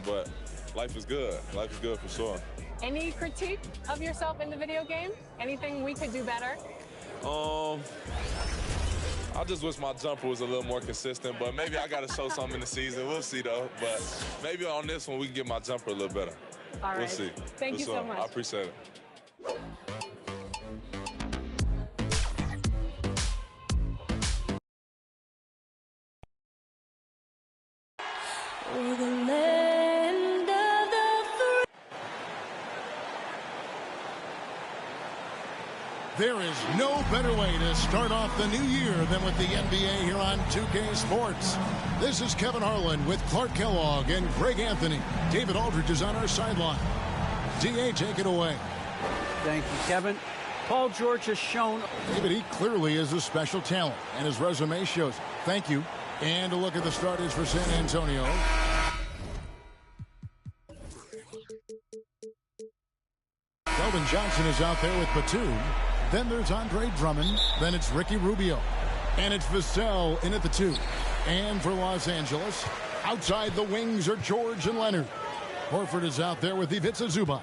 But life is good. Life is good for sure. Any critique of yourself in the video game? Anything we could do better? I just wish my jumper was a little more consistent, but maybe I got to show something in the season. We'll see, though. But maybe on this one, we can get my jumper a little better. All right. We'll see. Thank you so much. I appreciate it. There is no better way to start off the new year than with the NBA here on 2K Sports. This is Kevin Harlan with Clark Kellogg and Greg Anthony. David Aldridge is on our sideline. DA, take it away. Thank you, Kevin. Paul George has shown. David, he clearly is a special talent, and his resume shows. Thank you. And a look at the starters for San Antonio. Keldon Johnson is out there with Batum. Then there's Andre Drummond. Then it's Ricky Rubio. And it's Vassell in at the 2. And for Los Angeles, outside the wings are George and Leonard. Horford is out there with Ivica Zubac.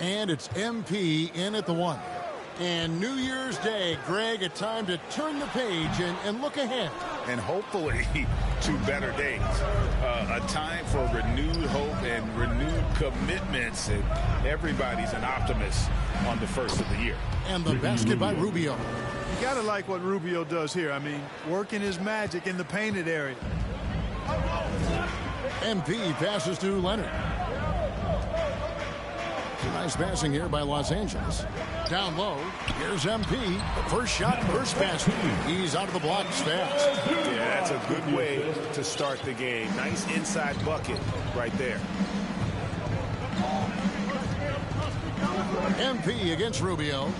And it's MP in at the 1. And New Year's Day, Greg, a time to turn the page and look ahead. And hopefully to better days. A time for renewed hope and renewed commitments. And everybody's an optimist on the first of the year. And the basket by Rubio. You got to like what Rubio does here. I mean, working his magic in the painted area. MP passes to Leonard. Nice passing here by Los Angeles. Down low, here's MP. First shot, first basket. He's out of the blocks fast. Yeah, that's a good way to start the game. Nice inside bucket right there. MP against Rubio.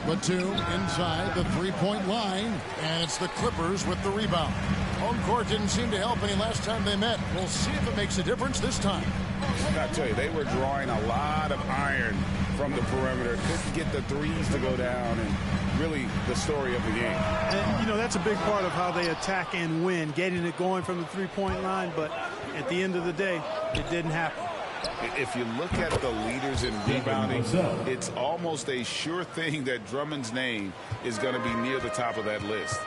Batum inside the three-point line, and it's the Clippers with the rebound. Home court didn't seem to help any last time they met. We'll see if it makes a difference this time. I tell you, they were drawing a lot of iron from the perimeter. Couldn't get the threes to go down, and really the story of the game. And, you know, that's a big part of how they attack and win, getting it going from the three-point line, but at the end of the day, it didn't happen. If you look at the leaders in rebounding, it's almost a sure thing that Drummond's name is going to be near the top of that list.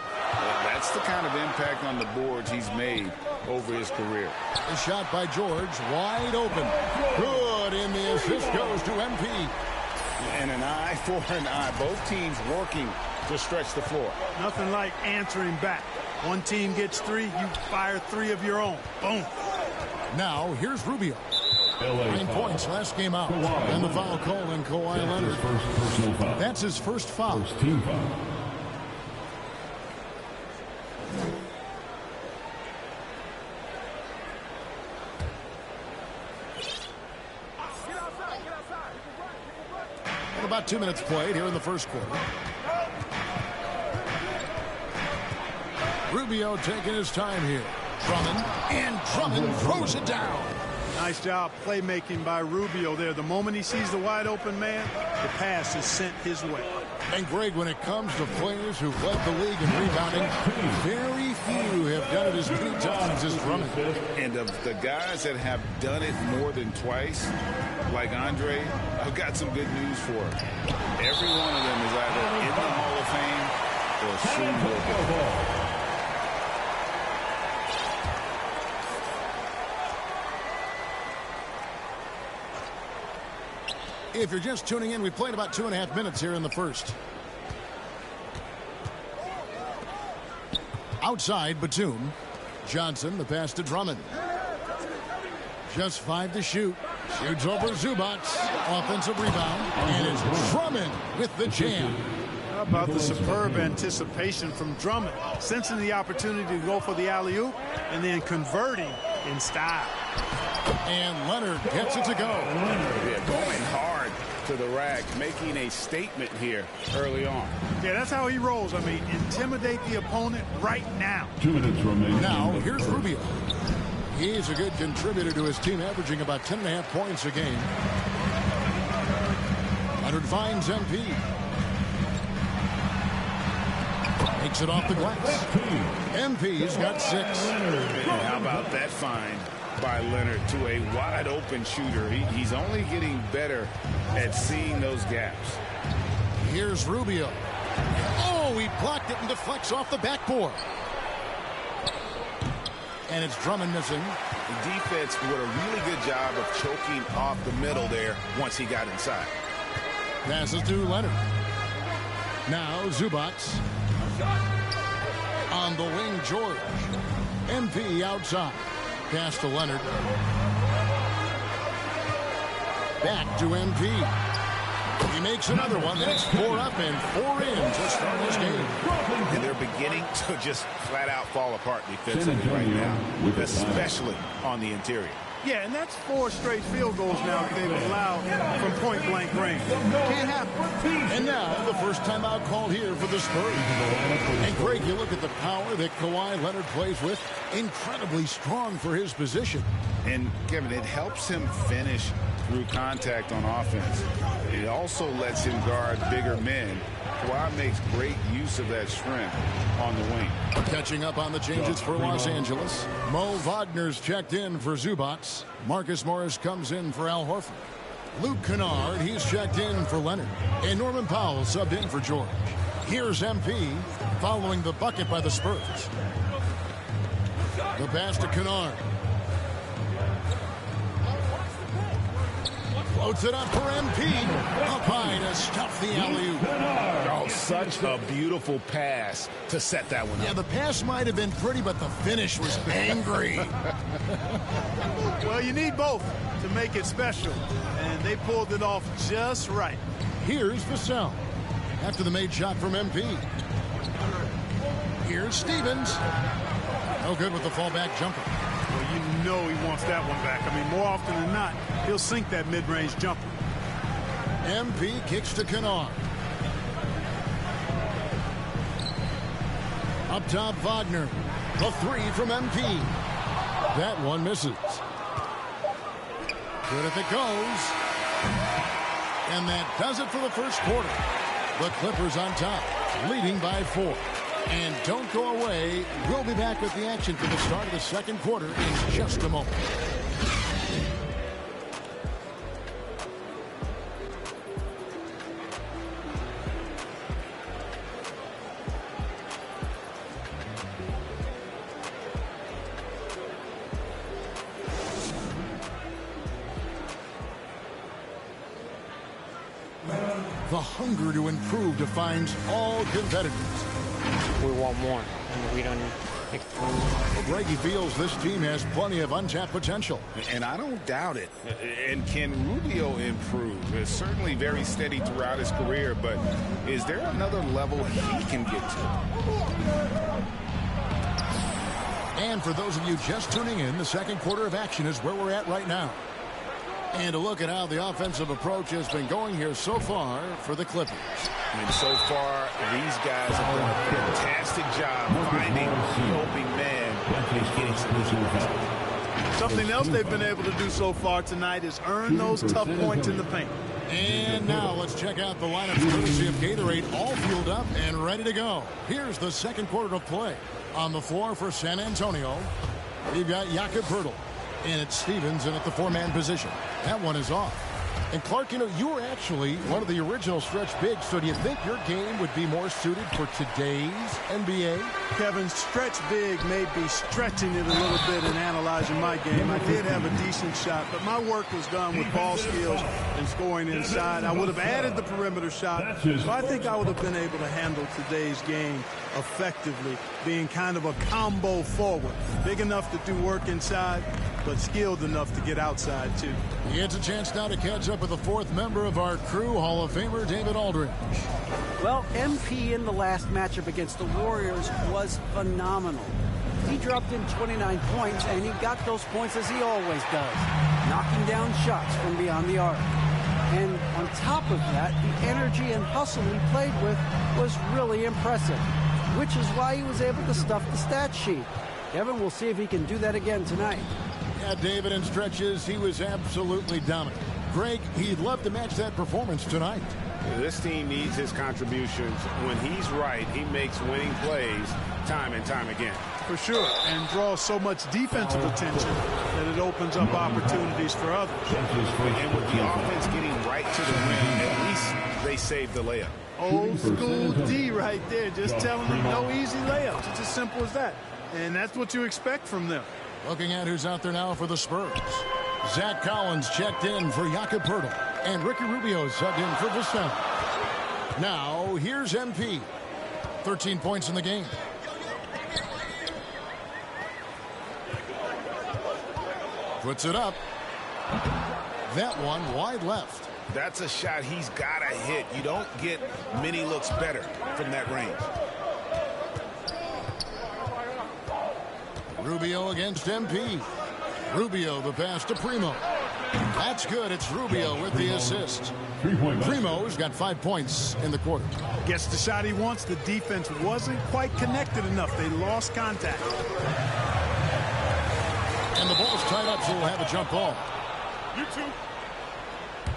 That's the kind of impact on the boards he's made over his career. A shot by George, wide open. Good, and the assist goes to MP. And an eye for an eye. Both teams working to stretch the floor. Nothing like answering back. One team gets 3, you fire 3 of your own. Boom. Now, here's Rubio. 9 points last game out. And the foul call on Kawhi Leonard. That's his first foul. First team foul. And about 2 minutes played here in the first quarter. Rubio taking his time here. Drummond, and Drummond throws it down. Nice job playmaking by Rubio there. The moment he sees the wide open man, the pass is sent his way. And Greg, when it comes to players who led the league in rebounding, very few have done it as many times as Drummond. And of the guys that have done it more than twice, like Andre, I've got some good news for him. Every one of them is either in the Hall of Fame or soon will be. If you're just tuning in, we played about 2.5 minutes here in the first. Outside, Batum. Johnson, the pass to Drummond. Just 5 to shoot. Shoots over Zubac. Offensive rebound. And it's Drummond with the jam. How about the superb anticipation from Drummond, sensing the opportunity to go for the alley-oop and then converting in style. And Leonard gets it to go. Yeah, going hard to the rack, making a statement here early on. Yeah, that's how he rolls. I mean, intimidate the opponent right now. 2 minutes remaining. Now, here's Rubio. He's a good contributor to his team, averaging about 10.5 points a game. Leonard finds MP. Takes it off the glass. MP's got 6. And how about that find by Leonard to a wide open shooter? He's only getting better at seeing those gaps. Here's Rubio. Oh, he blocked it and deflects off the backboard. And it's Drummond missing. The defense did a really good job of choking off the middle there once he got inside. Passes to Leonard. Now Zubac. On the wing, George. MP outside. Pass to Leonard. Back to MP. He makes another one. That's 4 up and 4 in to start this game. And they're beginning to just flat out fall apart defensively right now, especially on the interior. Yeah, and that's 4 straight field goals now that they've allowed from point-blank range. Can't happen. And now the first timeout called here for the Spurs. And Greg, you look at the power that Kawhi Leonard plays with. Incredibly strong for his position. And, Kevin, it helps him finish through contact on offense. It also lets him guard bigger men. Kawhi makes great use of that strength on the wing. Catching up on the changes for Los Angeles. Mo Wagner's checked in for Zubac. Marcus Morris comes in for Al Horford. Luke Kennard, he's checked in for Leonard. And Norman Powell subbed in for George. Here's MP following the bucket by the Spurs. The pass to Kennard. Floats it up for MP. Up high to stuff the alley-oop. Oh, such a beautiful pass to set that one up. Yeah, the pass might have been pretty, but the finish was angry. Well, you need both to make it special, and they pulled it off just right. Here's Vassell after the made shot from MP. Here's Stevens. No good with the fallback jumper. Well, you know he wants that one back. I mean, more often than not, he'll sink that mid-range jumper. MP kicks to Kennard. Up top, Wagner. The 3 from MP. That one misses. Good if it goes. And that does it for the first quarter. The Clippers on top, leading by 4. And don't go away. We'll be back with the action for the start of the second quarter in just a moment. The hunger to improve defines all competitors. We want more, and we don't Well, Greggy feels this team has plenty of untapped potential. And I don't doubt it. And can Rubio improve? It's certainly very steady throughout his career, but is there another level he can get to? And for those of you just tuning in, the second quarter of action is where we're at right now. And a look at how the offensive approach has been going here so far for the Clippers. And so far, these guys have done a fantastic job finding the open man and getting some results. Something else they've been able to do so far tonight is earn those tough points in the paint. And now let's check out the lineup courtesy of Gatorade, all fueled up and ready to go. Here's the second quarter of play. On the floor for San Antonio, you've got Jakob Poeltl. And it's Stevens in at the 4-man position. That one is off. And Clark, you know, you were actually one of the original stretch bigs, so do you think your game would be more suited for today's NBA? Kevin, stretch big may be stretching it a little bit and analyzing my game. I did have a decent shot, but my work was done with ball skills and scoring inside. I would have added the perimeter shot, so I think I would have been able to handle today's game effectively, being kind of a combo forward. Big enough to do work inside, but skilled enough to get outside, too. He gets a chance now to catch up with the fourth member of our crew, Hall of Famer David Aldridge. Well, MP in the last matchup against the Warriors was phenomenal. He dropped in 29 points, and he got those points as he always does, knocking down shots from beyond the arc. And on top of that, the energy and hustle he played with was really impressive, which is why he was able to stuff the stat sheet. Kevin, we'll see if he can do that again tonight. Yeah, David, in stretches, he was absolutely dominant. Greg, he'd love to match that performance tonight. This team needs his contributions. When he's right, he makes winning plays time and time again. For sure, and draws so much defensive attention that it opens up opportunities for others. And with the offense getting right to the rim, at least they saved the layup. Old school D right there, just telling them no easy layups. It's as simple as that. And that's what you expect from them. Looking at who's out there now for the Spurs. Zach Collins checked in for Jakob Poeltl. And Ricky Rubio subbed in for Vassell. Now, here's MP. 13 points in the game. Puts it up. That one wide left. That's a shot he's got to hit. You don't get many looks better from that range. Rubio against MP. Rubio the pass to Primo. That's good. It's Rubio with the assist. Primo's got 5 points in the quarter. Gets the shot he wants. The defense wasn't quite connected enough. They lost contact. And the ball's tied up, so we'll have a jump ball.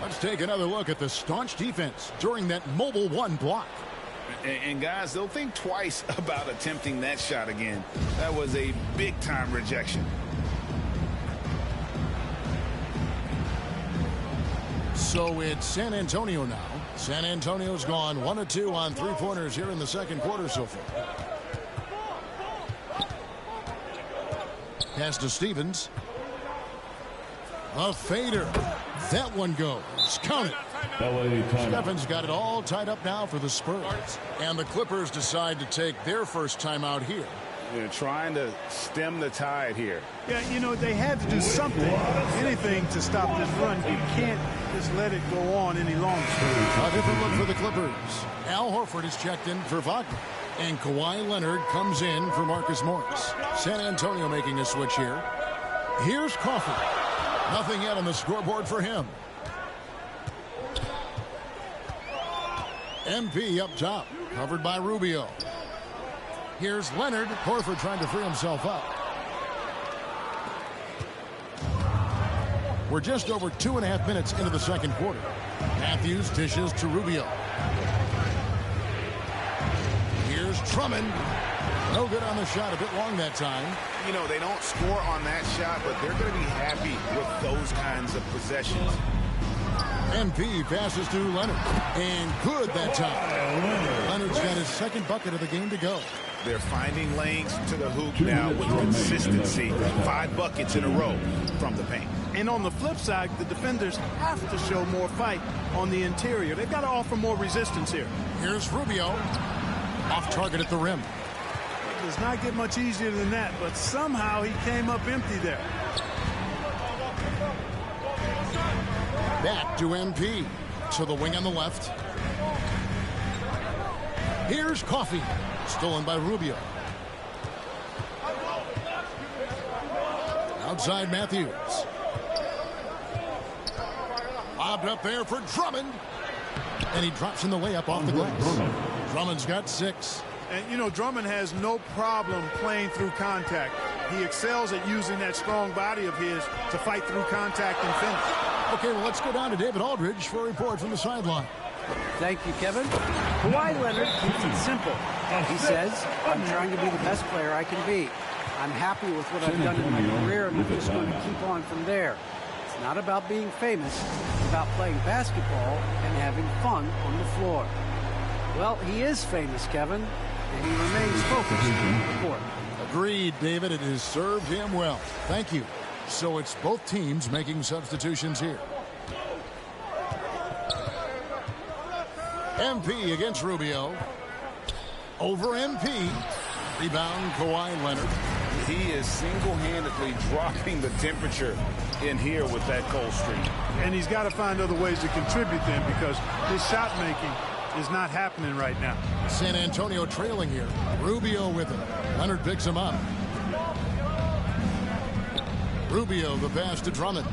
Let's take another look at the staunch defense during that mobile one block. And guys, they'll think twice about attempting that shot again. That was a big-time rejection. So it's San Antonio now. San Antonio's gone 1 of 2 on three-pointers here in the second quarter so far. Pass to Stevens. A fader. That one goes. Count it. Steffens got it all tied up now for the Spurs. And the Clippers decide to take their first timeout here. They're trying to stem the tide here. Yeah, you know, they had to do something, anything to stop this run. You can't just let it go on any longer. A different look for the Clippers. Al Horford is checked in for Wagner. And Kawhi Leonard comes in for Marcus Morris. San Antonio making a switch here. Here's Coffey. Nothing yet on the scoreboard for him. MP up top, covered by Rubio. Here's Leonard. Horford trying to free himself up. We're just over 2.5 minutes into the second quarter. Matthews dishes to Rubio. Here's Drummond. No good on the shot, a bit long that time. You know, they don't score on that shot, but they're going to be happy with those kinds of possessions. MP passes to Leonard. And good that time. Leonard's got his second bucket of the game to go. They're finding lanes to the hoop now with consistency. 5 buckets in a row from the paint. And on the flip side, the defenders have to show more fight on the interior. They've got to offer more resistance here. Here's Rubio. Off target at the rim. It does not get much easier than that, but somehow he came up empty there. Back to MP. To the wing on the left. Here's Coffey. Stolen by Rubio. Outside Matthews. Lobbed up there for Drummond. And he drops in the layup off the glass. Drummond's got 6. And, you know, Drummond has no problem playing through contact. He excels at using that strong body of his to fight through contact and finish. Okay, well, let's go down to David Aldridge for a report from the sideline. Thank you, Kevin. Kawhi Leonard keeps it simple. He says, I'm trying to be the best player I can be. I'm happy with what I've done in my career, and I'm just going to keep on from there. It's not about being famous. It's about playing basketball and having fun on the floor. Well, he is famous, Kevin, and he remains focused on the court. Agreed, David. It has served him well. Thank you. So it's both teams making substitutions here. MP against Rubio. Over MP. Rebound, Kawhi Leonard. He is single-handedly dropping the temperature in here with that cold streak. And he's got to find other ways to contribute then, because his shot making is not happening right now. San Antonio trailing here. Rubio with him. Leonard picks him up. Rubio the pass to Drummond.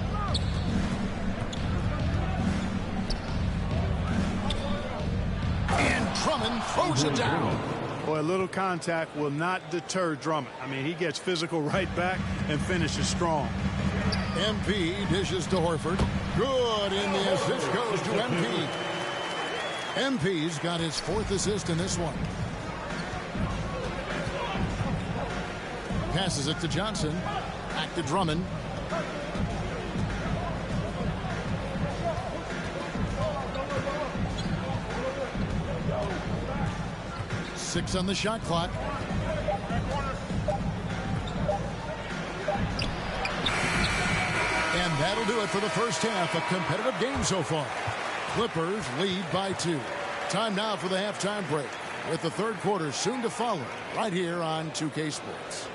And Drummond throws it down. Boy, a little contact will not deter Drummond. I mean, he gets physical right back and finishes strong. MP dishes to Horford. Good, and the assist goes to MP. MP's got his 4th assist in this one. Passes it to Johnson. Back to Drummond. Six on the shot clock. And that'll do it for the first half. A competitive game so far. Clippers lead by 2. Time now for the halftime break, with the 3rd quarter soon to follow right here on 2K Sports.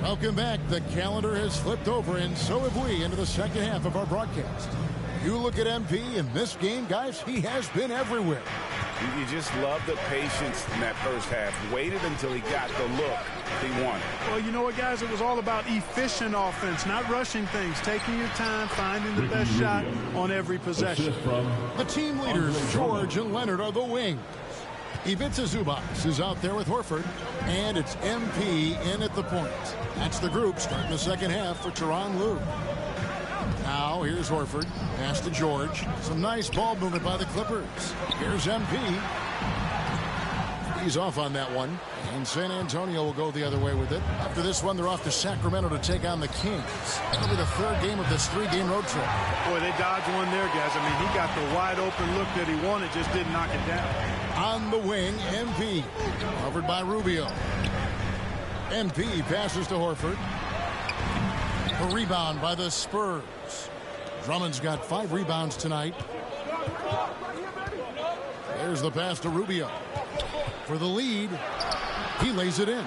Welcome back. The calendar has flipped over, and so have we, into the second half of our broadcast. You look at MP in this game, guys, he has been everywhere. You just love the patience in that first half. Waited until he got the look he wanted. Well, you know what, guys? It was all about efficient offense, not rushing things, taking your time, finding the best shot on every possession. The team leaders, George and Leonard, are the wings. Ivica Zubac is out there with Horford, and it's MP in at the point. That's the group starting the second half for Tyronn Lue. Now here's Horford. Pass to George. Some nice ball movement by the Clippers. Here's MP. He's off on that one. And San Antonio will go the other way with it. After this one, they're off to Sacramento to take on the Kings. That'll be the 3rd game of this 3-game road trip. Boy, they dodged one there, guys. I mean, he got the wide-open look that he wanted, just didn't knock it down. On the wing, MP. Covered by Rubio. MP passes to Horford. A rebound by the Spurs. Drummond's got 5 rebounds tonight. There's the pass to Rubio. For the lead, he lays it in.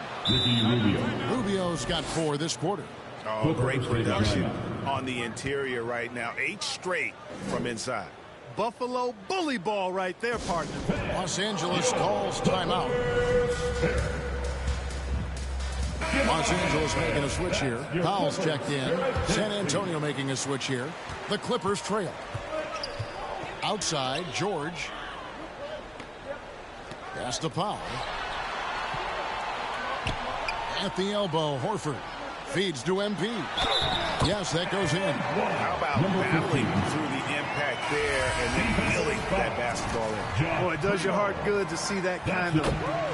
Rubio's got 4 this quarter. Oh, great production on the interior right now. 8 straight from inside. Buffalo bully ball right there, partner. Los Angeles calls timeout. Los Angeles making a switch here. Powell's checked in. San Antonio making a switch here. The Clippers trail. Outside, George. Pass to Powell. At the elbow, Horford. Feeds to MP. Yes, that goes in. How about battling through the impact there and then wheeling that basketball in? Boy, it does your heart good to see that kind of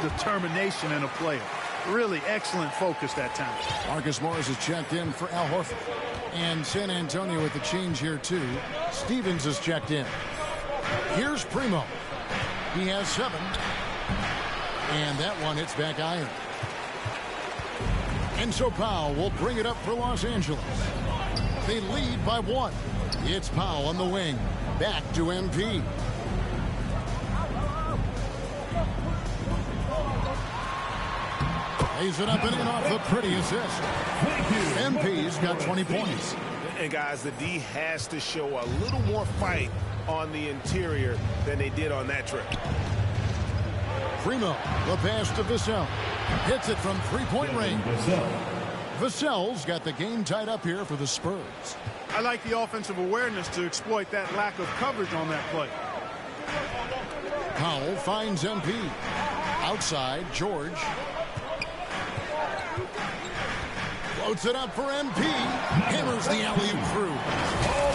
determination in a player. Really excellent focus that time. Marcus Morris is checked in for Al Horford. And San Antonio with the change here, too. Stevens is checked in. Here's Primo. He has 7. And that one hits back iron. And so Powell will bring it up for Los Angeles. They lead by 1. It's Powell on the wing. Back to MP. Lays it up and in off the pretty assist. MP's got 20 points. And guys, the D has to show a little more fight on the interior than they did on that trip. Primo, the pass to Vassell. Hits it from 3-point range. Vassell's got the game tied up here for the Spurs. I like the offensive awareness to exploit that lack of coverage on that play. Powell finds MP. Outside, George. Floats it up for MP. Hammers the alley-oop through.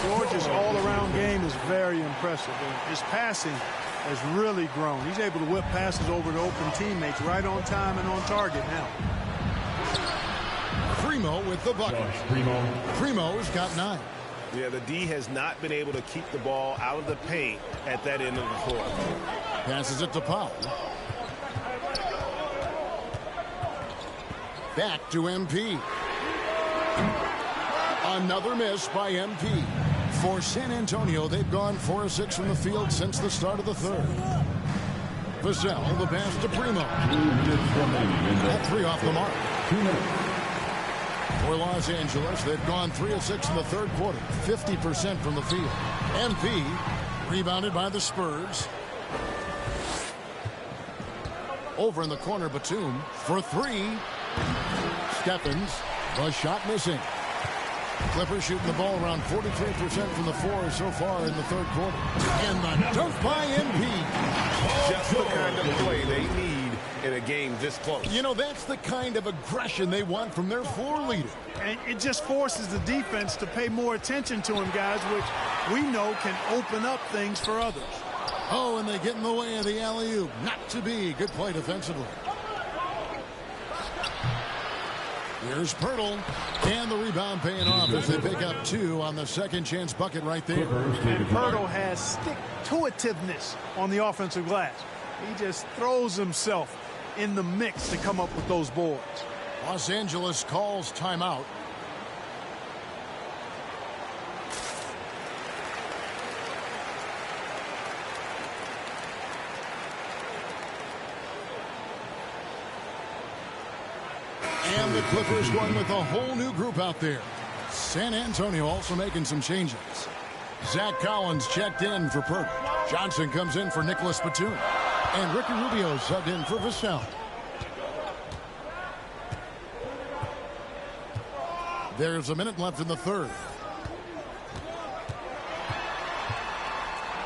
George's all-around game is very impressive. His passing has really grown. He's able to whip passes over to open teammates right on time and on target now. Primo with the bucket. Primo's got 9. Yeah, the D has not been able to keep the ball out of the paint at that end of the court. Passes it to Powell. Back to MP. Another miss by MP. For San Antonio, they've gone 4 of 6 from the field since the start of the 3rd. Vassell, the pass to Primo. That 3 off the mark. For Los Angeles, they've gone 3 of 6 in the 3rd quarter. 50% from the field. MP rebounded by the Spurs. Over in the corner, Batum for 3. Stephens The shot missing. Clippers shooting the ball around 43% from the floor so far in the third quarter. And the dunk by MP. Just the kind of play they need in a game this close. You know, that's the kind of aggression they want from their floor leader. And it just forces the defense to pay more attention to him, guys, which we know can open up things for others. Oh, and they get in the way of the alley-oop. Not to be. Good play defensively. Here's Pirtle, and the rebound paying off as they pick up 2 on the second chance bucket right there. And Pirtle has stick-to-itiveness on the offensive glass. He just throws himself in the mix to come up with those boards. Los Angeles calls timeout. And the Clippers going with a whole new group out there. San Antonio also making some changes. Zach Collins checked in for Pirtle. Johnson comes in for Nicholas Batum. And Ricky Rubio subbed in for Vassell. There's a minute left in the third.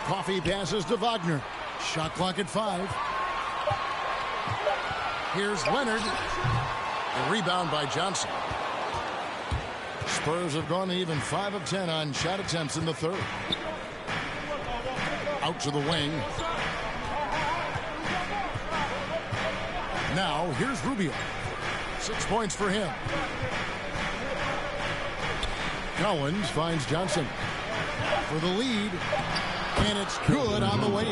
Coffey passes to Wagner. Shot clock at 5. Here's Leonard. A rebound by Johnson. Spurs have gone even 5 of 10 on shot attempts in the third. Out to the wing. Now here's Rubio. 6 points for him. Collins finds Johnson for the lead, and it's good on the way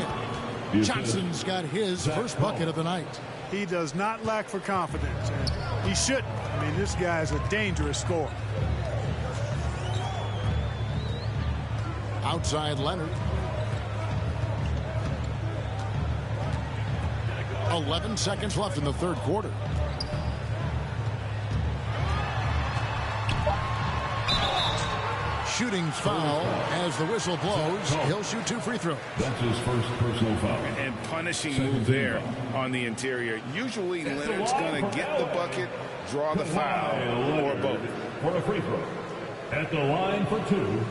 in. Johnson's got his first bucket of the night. He does not lack for confidence, and he shouldn't. I mean, this guy is a dangerous scorer. Outside Leonard. 11 seconds left in the third quarter. Shooting foul as the whistle blows. He'll shoot 2 free throws. That's his first personal foul. And punishing move there on the interior. Usually Leonard's going to get the bucket, draw the foul, or both. For a free throw. At the line for 2.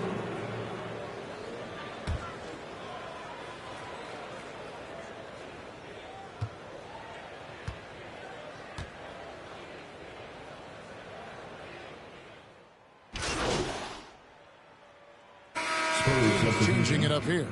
Changing it up here.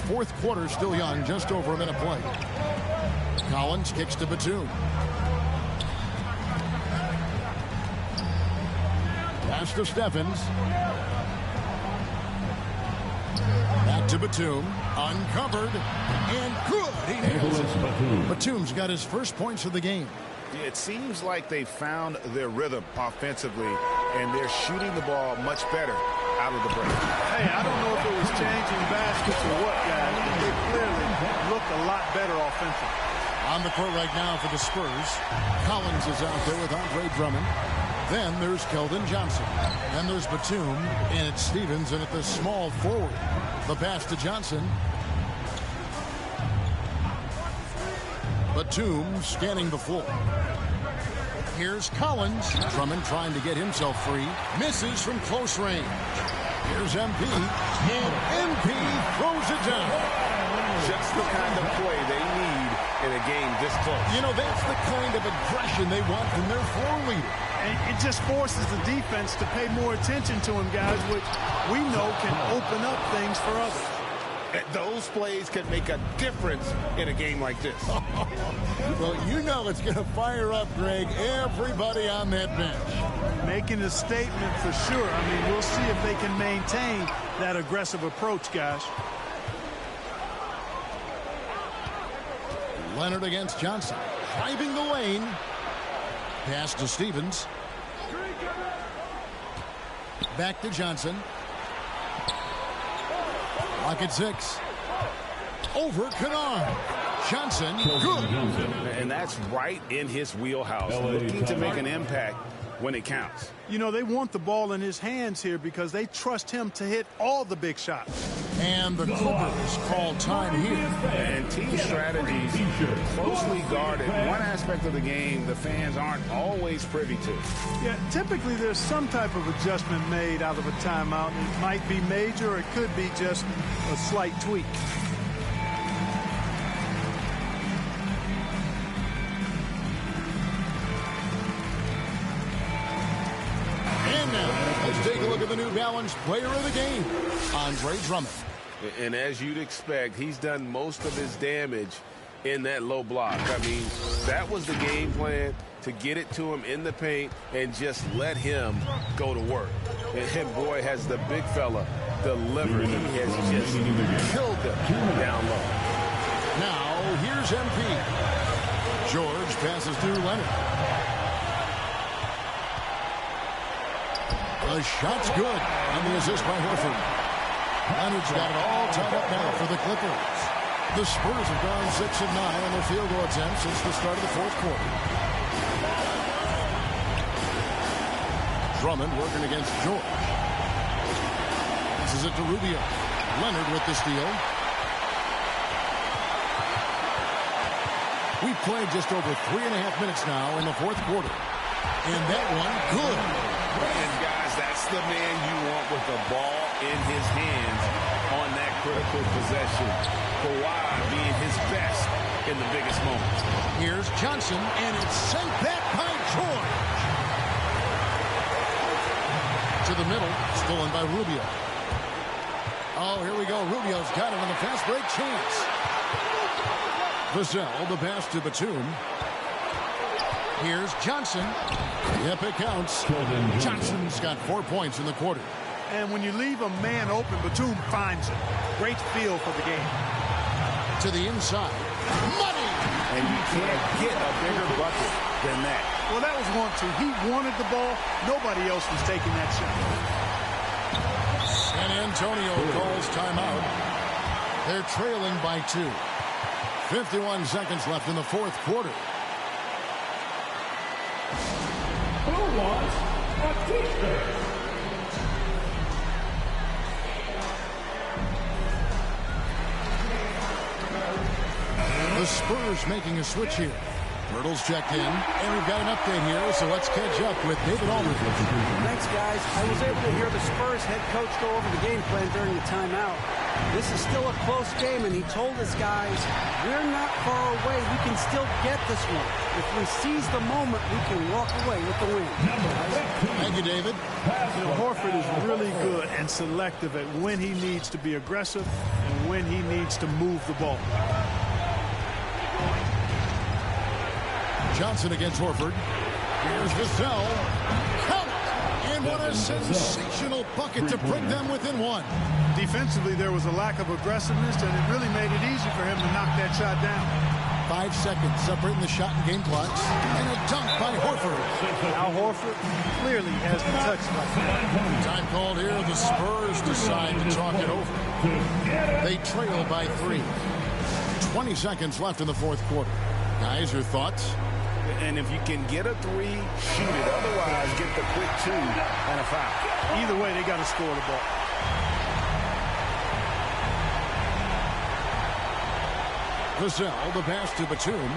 Fourth quarter still young, just over a minute play. Collins kicks to Batum. Pass to Steffens. Back to Batum. Uncovered. And good. He nails it. Batum's got his first points of the game. It seems like they found their rhythm offensively, and they're shooting the ball much better out of the break. Hey, I don't know if it was changing baskets or what, guys, but they clearly look a lot better offensively. On the court right now for the Spurs. Collins is out there with Andre Drummond. Then there's Keldon Johnson. Then there's Batum, and it's Stevens, and at the small forward. The pass to Johnson. Batum scanning the floor. Here's Collins. Drummond trying to get himself free. Misses from close range. Here's MP. And MP throws it down. Just the kind of play they need in a game this close. You know, that's the kind of aggression they want from their floor leader. And it just forces the defense to pay more attention to him, guys, which we know can open up things for others. Those plays can make a difference in a game like this. Well, you know it's going to fire up, Greg, everybody on that bench. Making a statement for sure. I mean, we'll see if they can maintain that aggressive approach, guys. Leonard against Johnson. Driving the lane. Pass to Stevens. Back to Johnson. Lock at 6. Over Kennard. Johnson, good. And that's right in his wheelhouse. Looking to make an impact when it counts. You know, they want the ball in his hands here because they trust him to hit all the big shots. And the Cougars call time here. And team strategies closely guarded. One aspect of the game the fans aren't always privy to. Yeah, typically there's some type of adjustment made out of a timeout. It might be major, or it could be just a slight tweak. And now, let's take a look at the New Balance player of the game, Andre Drummond. And as you'd expect, he's done most of his damage in that low block. I mean, that was the game plan, to get it to him in the paint and just let him go to work. And boy, has the big fella delivered. He has just killed them down low. Now, here's MP. George passes to Leonard. The shot's good on the assist by Horford. Leonard's got it all tied up now for the Clippers. The Spurs have gone 6 of 9 on their field goal attempts since the start of the fourth quarter. Drummond working against George. Passes it to Rubio. Leonard with the steal. We've played just over 3.5 minutes now in the fourth quarter. And that one, good. And guys, that's the man you want with the ball in his hands on that critical possession. Kawhi being his best in the biggest moments. Here's Johnson, and it's sent back by George. To the middle, stolen by Rubio. Oh, here we go. Rubio's got it on the fast break chance. Vassell, the pass to Batum. Here's Johnson. Yep, it counts. Johnson's got 4 points in the quarter. And when you leave a man open, Batum finds it. Great feel for the game. To the inside. Money! And you can't get a bigger bucket than that. Well, that was 1-2. He wanted the ball. Nobody else was taking that shot. San Antonio calls timeout. They're trailing by 2. 51 seconds left in the fourth quarter. Who wants a t-shirt? The Spurs making a switch here. Myrtle's checked in, and we've got an update here, so let's catch up with David Aldridge. Thanks, guys. I was able to hear the Spurs head coach go over the game plan during the timeout. This is still a close game, and he told his guys, we're not far away. We can still get this one. If we seize the moment, we can walk away with the win. Thank you, David. You know, Horford is really good and selective at when he needs to be aggressive and when he needs to move the ball. Johnson against Horford. Here's Vassell. Count! And what a sensational bucket to bring them within 1. Defensively, there was a lack of aggressiveness, and it really made it easy for him to knock that shot down. 5 seconds separating the shot and game clocks. And a dunk by Horford. Al Horford clearly has the touch right. Time called here. The Spurs decide to talk it over. They trail by 3. 20 seconds left in the fourth quarter. Guys, your thoughts? And if you can get a 3, shoot it. Otherwise, get the quick 2 and a foul. Either way, they got to score the ball. Vassell, the pass to Batum.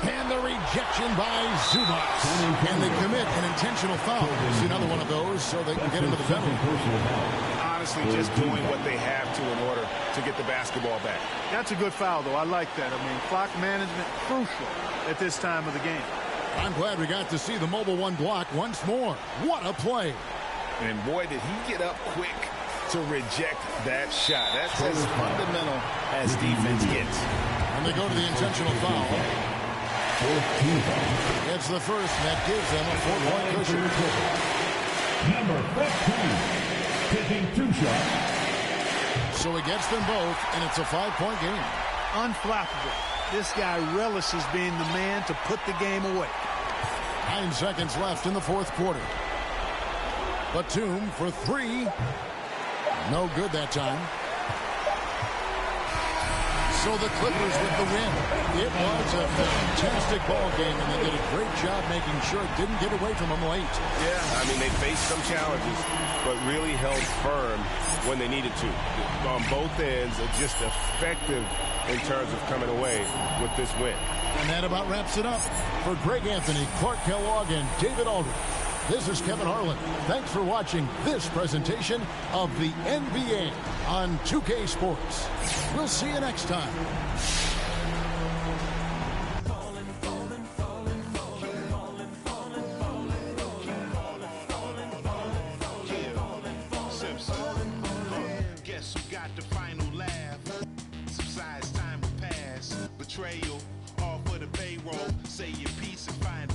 And the rejection by Zubac. And they commit an intentional foul. See another one of those so they can get into the penalty. Honestly, just doing what they have to in order to get the basketball back. That's a good foul, though. I like that. I mean, clock management crucial at this time of the game. I'm glad we got to see the Mobile One block once more. What a play. And boy, did he get up quick to reject that shot. That's as fundamental as defense gets. And they go to the intentional foul. It's the first that gives them a 4-point cushion. Number 15. Taking 2 shots. So he gets them both, and it's a 5-point game. Unflappable. This guy relishes being the man to put the game away. 9 seconds left in the fourth quarter. Batum for 3. No good that time. So the Clippers with the win. It was a fantastic ball game, and they did a great job making sure it didn't get away from them late. Yeah, I mean, they faced some challenges, but really held firm when they needed to. On both ends, just effective in terms of coming away with this win. And that about wraps it up. For Greg Anthony, Clark Kellogg, and David Aldridge, this is Kevin Harlan. Thanks for watching this presentation of the NBA on 2K Sports. We'll see you next time. Guess who got the final laugh? Subsides, time will pass. Betrayal, all for the payroll. Say your piece and find